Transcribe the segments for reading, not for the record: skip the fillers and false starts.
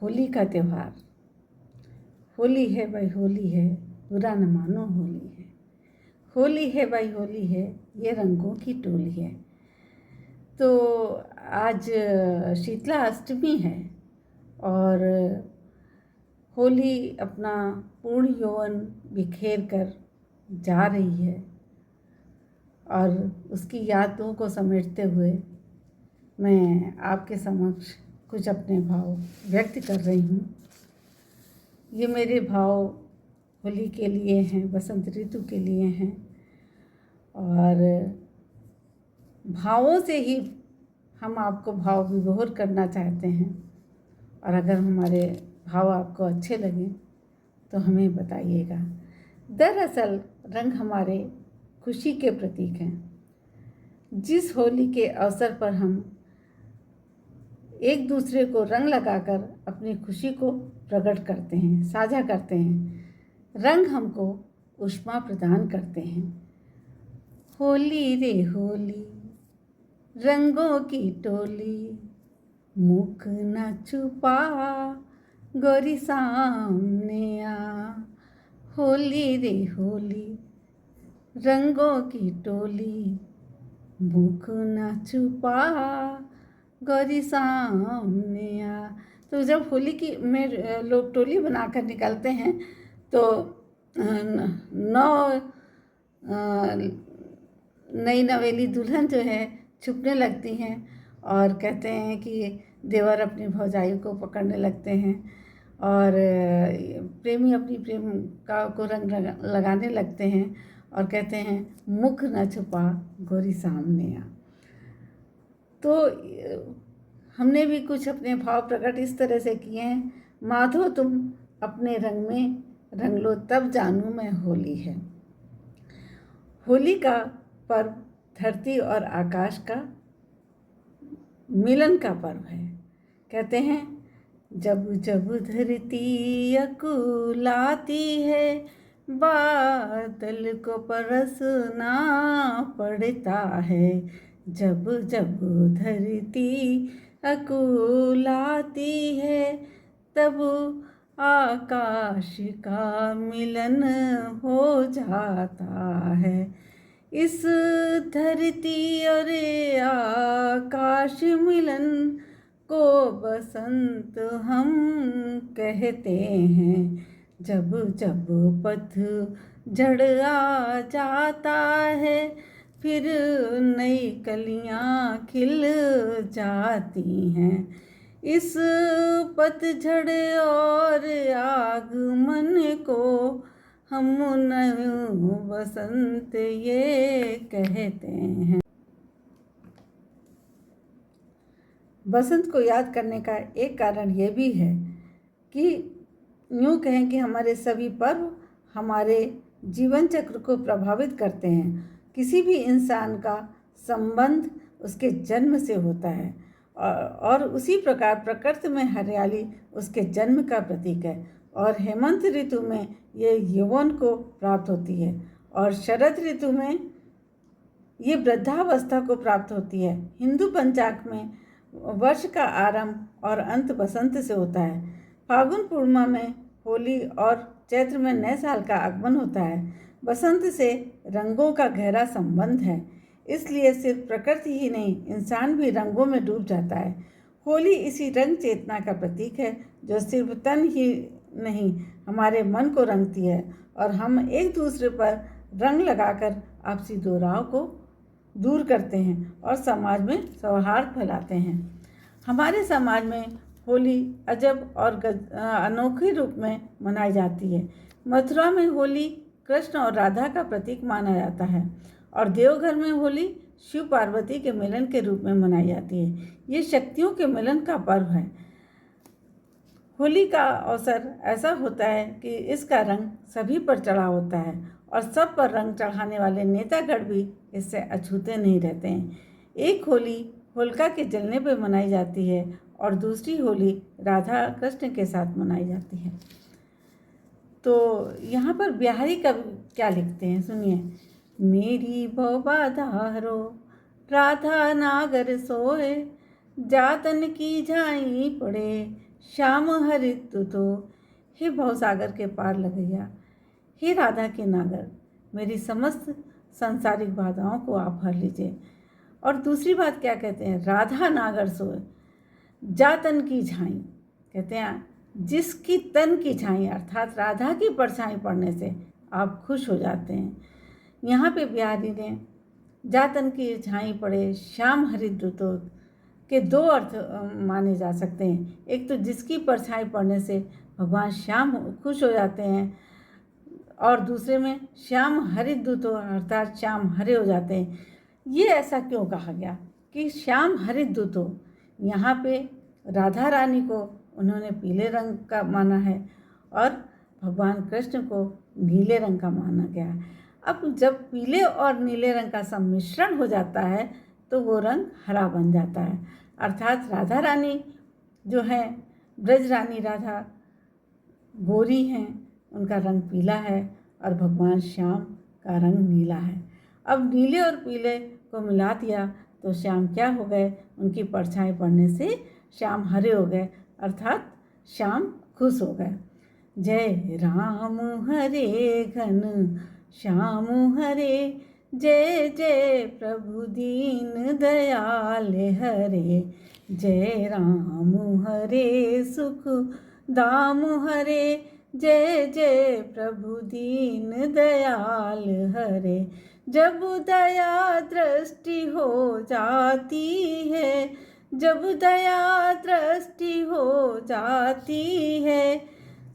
होली का त्यौहार। होली है भाई होली है, बुरा न मानो होली है। होली है भाई होली है, ये रंगों की टोली है। तो आज शीतला अष्टमी है और होली अपना पूर्ण यौवन बिखेर कर जा रही है और उसकी यादों को समेटते हुए मैं आपके समक्ष कुछ अपने भाव व्यक्त कर रही हूँ। ये मेरे भाव होली के लिए हैं, बसंत ऋतु के लिए हैं और भावों से ही हम आपको भाव विभोर करना चाहते हैं। और अगर हमारे भाव आपको अच्छे लगें तो हमें बताइएगा। दरअसल रंग हमारे खुशी के प्रतीक हैं। जिस होली के अवसर पर हम एक दूसरे को रंग लगाकर अपनी खुशी को प्रकट करते हैं, साझा करते हैं। रंग हमको ऊष्मा प्रदान करते हैं। होली रे होली, रंगों की टोली, मुख न छुपा गोरी सामने आ। होली रे होली, रंगों की टोली, मुख न छुपा गोरी सामने आ। तो जब होली की में लोग टोली बनाकर निकलते हैं तो नई नवेली दुल्हन जो है छुपने लगती हैं और कहते हैं कि देवर अपनी भौजाई को पकड़ने लगते हैं और प्रेमी अपनी प्रेम का को रंग लगाने लगते हैं और कहते हैं मुख न छुपा गोरी सामने आ। तो हमने भी कुछ अपने भाव प्रकट इस तरह से किए हैं। माधो तुम अपने रंग में रंग लो, तब जानूं मैं होली है। होली का पर्व धरती और आकाश का मिलन का पर्व है। कहते हैं जब जब धरती अकुलाती है, बादल को परसना पड़ता है। जब जब धरती अकुलाती है, तब आकाश का मिलन हो जाता है। इस धरती और आकाश मिलन को बसंत हम कहते हैं। जब जब पतझड़ आ जाता है, फिर नई कलियां खिल जाती हैं। इस पतझड़ और आगमन को हम नए बसंत ये कहते हैं। बसंत को याद करने का एक कारण ये भी है कि यूँ कहें कि हमारे सभी पर्व हमारे जीवन चक्र को प्रभावित करते हैं। किसी भी इंसान का संबंध उसके जन्म से होता है और उसी प्रकार प्रकृति में हरियाली उसके जन्म का प्रतीक है और हेमंत ऋतु में ये यौवन को प्राप्त होती है और शरद ऋतु में ये वृद्धावस्था को प्राप्त होती है। हिंदू पंचांग में वर्ष का आरंभ और अंत बसंत से होता है। फाल्गुन पूर्णिमा में होली और चैत्र में नए साल का आगमन होता है। बसंत से रंगों का गहरा संबंध है, इसलिए सिर्फ प्रकृति ही नहीं, इंसान भी रंगों में डूब जाता है। होली इसी रंग चेतना का प्रतीक है जो सिर्फ तन ही नहीं, हमारे मन को रंगती है और हम एक दूसरे पर रंग लगाकर आपसी दोराव को दूर करते हैं और समाज में सौहार्द फैलाते हैं। हमारे समाज में होली अजब और अनोखे रूप में मनाई जाती है। मथुरा में होली कृष्ण और राधा का प्रतीक माना जाता है और देवघर में होली शिव पार्वती के मिलन के रूप में मनाई जाती है। ये शक्तियों के मिलन का पर्व है। होली का अवसर ऐसा होता है कि इसका रंग सभी पर चढ़ा होता है और सब पर रंग चढ़ाने वाले नेतागण भी इससे अछूते नहीं रहते हैं। एक होली होलिका के जलने पर मनाई जाती है और दूसरी होली राधा कृष्ण के साथ मनाई जाती है। तो यहाँ पर बिहारी कवि क्या लिखते हैं, सुनिए। मेरी बौबा धारो राधा नागर सोए, जातन की झाई पड़े, श्याम हरित तो। हे भवसागर के पार लगैया, हे राधा के नागर, मेरी समस्त सांसारिक बाधाओं को आप हर लीजिए। और दूसरी बात क्या कहते हैं, राधा नागर सोए जा तन की झाई। कहते हैं जिसकी तन की छाई अर्थात राधा की परछाई पड़ने से आप खुश हो जाते हैं। यहाँ पे बिहारी ने जा तन की छाई पड़े श्याम हरिद्रुतो के दो अर्थ माने जा सकते हैं। एक तो जिसकी परछाई पड़ने से भगवान श्याम खुश हो जाते हैं, और दूसरे में श्याम हरिद्रुतो अर्थात श्याम हरे हो जाते हैं। ये ऐसा क्यों कहा गया कि श्याम हरिद्रुतो? यहाँ पे राधा रानी को उन्होंने पीले रंग का माना है और भगवान कृष्ण को नीले रंग का माना गया है। अब जब पीले और नीले रंग का सम्मिश्रण हो जाता है तो वो रंग हरा बन जाता है। अर्थात राधा रानी जो है, ब्रज रानी राधा गोरी हैं, उनका रंग पीला है और भगवान श्याम का रंग नीला है। अब नीले और पीले को मिला दिया तो श्याम क्या हो गए, उनकी परछाई पड़ने से श्याम हरे हो गए अर्थात श्याम खुश हो गए। जय राम हरे घन श्याम हरे, जय जय प्रभु दीन दयाल हरे। जय राम हरे सुख दाम हरे, जय जय प्रभु दीन दयाल हरे। जब दया दृष्टि हो जाती है, जब दया दृष्टि हो जाती है,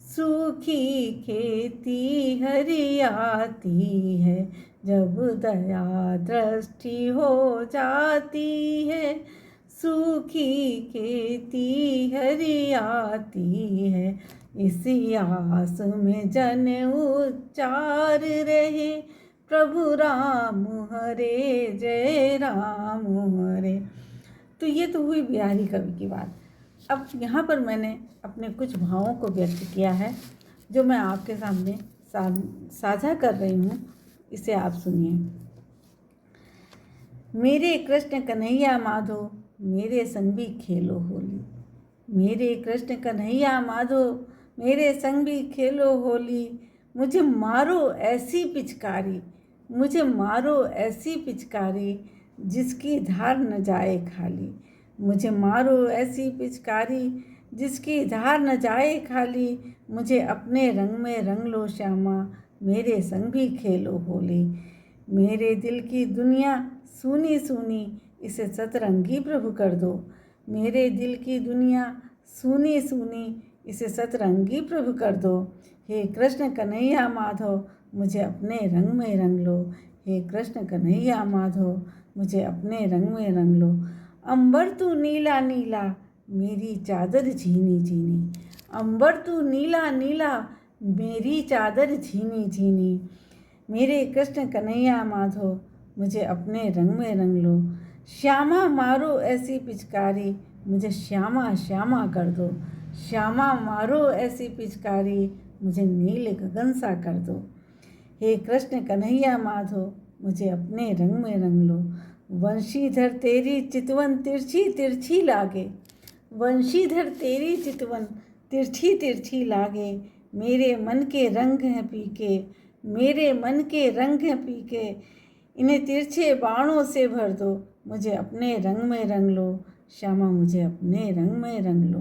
सूखी खेती हरियाती है। जब दया दृष्टि हो जाती है, सूखी खेती हरियाती है। इसी आस में जन उच्चार रहे, प्रभु राम हरे जय राम हरे। तो ये तो हुई बिहारी कवि की बात। अब यहाँ पर मैंने अपने कुछ भावों को व्यक्त किया है जो मैं आपके सामने साझा कर रही हूँ, इसे आप सुनिए। मेरे कृष्ण कन्हैया माधो, मेरे संग भी खेलो होली। मेरे कृष्ण कन्हैया माधो, मेरे संग भी खेलो होली। मुझे मारो ऐसी पिचकारी, मुझे मारो ऐसी पिचकारी, जिसकी धार न जाए खाली। मुझे मारो ऐसी पिचकारी, जिसकी धार न जाए खाली। मुझे अपने रंग में रंग लो श्यामा, मेरे संग भी खेलो होली। मेरे दिल की दुनिया सूनी सूनी, इसे सतरंगी प्रभु कर दो। मेरे दिल की दुनिया सूनी सूनी, इसे सतरंगी प्रभु कर दो। हे कृष्ण कन्हैया माधव, मुझे अपने रंग में रंग लो। हे कृष्ण कन्हैया माधव, मुझे अपने रंग में रंग लो। अंबर तू नीला नीला, मेरी चादर झीनी झीनी। अंबर तू नीला नीला, मेरी चादर झीनी झीनी। मेरे कृष्ण कन्हैया माधव, मुझे अपने रंग में रंग लो। श्यामा मारो ऐसी पिचकारी, मुझे श्यामा श्यामा कर दो। श्यामा मारो ऐसी पिचकारी, मुझे नील गगन सा कर दो। हे कृष्ण कन्हैया माधव, मुझे अपने रंग में रंग लो। वंशीधर तेरी चितवन तिरछी तिरछी लागे। वंशीधर तेरी चितवन तिरछी तिरछी लागे। मेरे मन के रंग हैं पीके, मेरे मन के रंग हैं पीके। इन्हें तिरछे बाणों से भर दो, मुझे अपने रंग में रंग लो। श्यामा मुझे अपने रंग में रंग लो।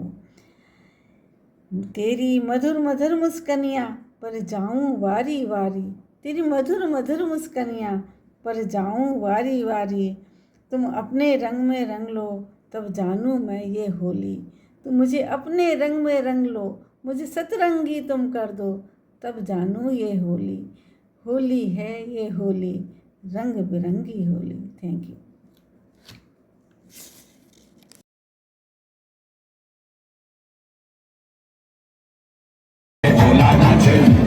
तेरी मधुर मधुर मुस्कनियाँ पर जाऊं वारी वारी। तेरी मधुर मधुर मुस्कनियाँ पर जाऊं वारी वारी। तुम अपने रंग में रंग लो, तब जानूं मैं ये होली। तुम मुझे अपने रंग में रंग लो, मुझे सतरंगी तुम कर दो, तब जानूं ये होली। होली है ये होली, रंग बिरंगी Holi. Thank you. Hola, noche.